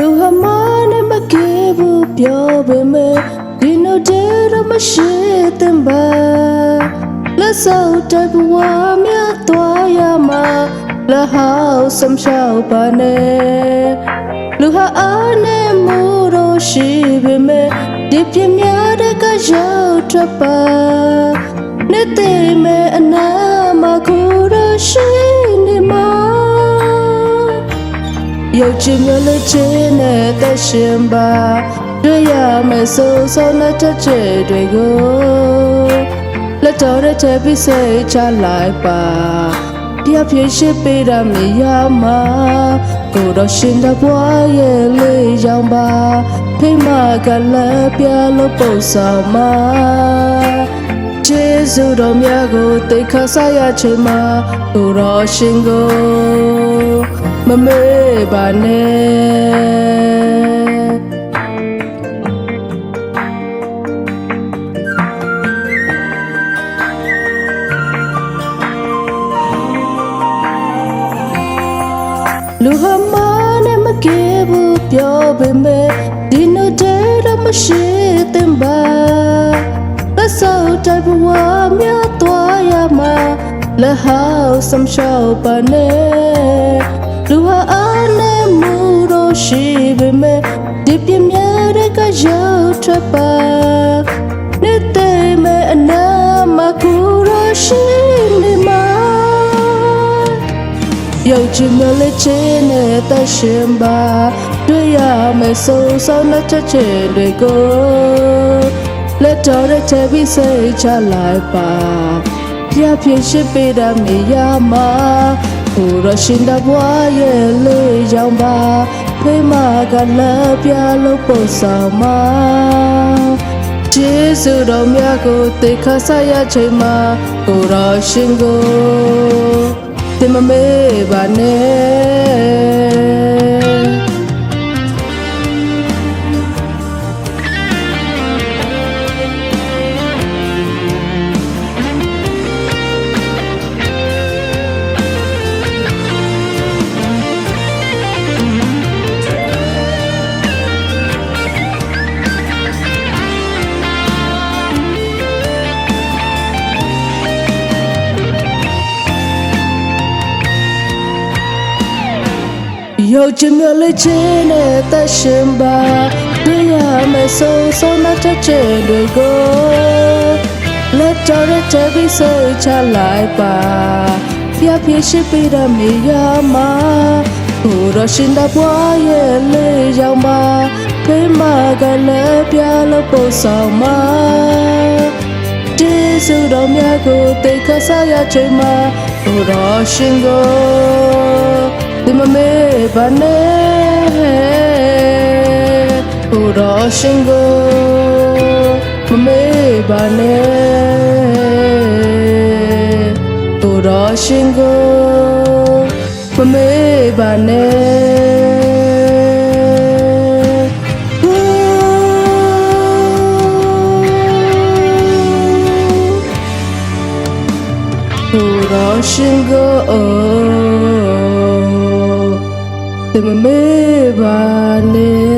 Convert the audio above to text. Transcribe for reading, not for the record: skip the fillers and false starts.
လူဟာမနဲ့မကေဘူးပြောပေမဲ့ဒီနိုတဲတော့မရှိတဲ့ဘာလက်စောက်တဲ့ဘဝမြတ်သွားရမှာလက်ဟောက်စမ်းရှောက်ပါနဲ့လူဟာအားနဲ့မှုတော့ရှိပေမဲ့ဒီပြင်းများတဲ့ကရောက်ထွက်ပါနေတဲ့မဲ့အနာမှာကိုတော့ရှိနေမှာ有几秒的真的在心吧，对呀，没受伤那这绝对够。来找的这比谁家来吧，第二篇是被他们压嘛，够到心的我也累样吧，陪嘛个来别了不少嘛。接受到面个对看啥呀去嘛，够到心个。မမေ့ပါနဲ့လူဟာမနဲ့မကေဘူးပြောပေမဲ့ဒီနိုတဲတော့မရှိတဲ့ဘာလက်စောက်တဲ့ဘဝမြတ်သွားရမှာလက်ဟောက်စမ်းရှောက်ပါနဲ့လူဟာအားနဲ့မှုတော့ရှိပေမဲ့ဒီပြင်းများတဲ့ကရောက်ထွက်ပါနေတဲ့မဲ့အနာမှာကိုတော့ရှိနေမှာရောက်ချင်မလေးချင်တဲ့တရှင်ပါတွေ့ရမယ်ဆိုဆောင်တဲ့ချက်တွေကိုလက်တော်တဲ့ချက်ပြီးစိတ်ချလိုက်ပါပြဖြစ်ရှိပေးတဲ့မြေရမှာကိုရရှင်တဘွားရဲ့လေးကြောင့်ပါဖေးမကလည်းပြလို့ပို့ဆောင်မှာကျေးဇူးတော်များကိုသိခါဆရချိန်မှာကိုရရှင်ကိုတင်မမေ့ပါနဲ့有几秒的真的在心吧，对呀，没受伤那这绝对够。来找的这比谁家来吧，别偏是被他没压嘛，不让心的我也累样吧，陪嘛个来别了不少嘛。接受到面个对可啥呀追嘛，不让心个。ဒီမမေ့ပါနဲ့ဟိုတော့ရှင်ကိုမမေ့ပါနဲ့ဟိုတော့ရှင်ကိုမမေ့ပါနဲ့ဟိုတော့ရှင်ကိုမမေ့ပါနဲ့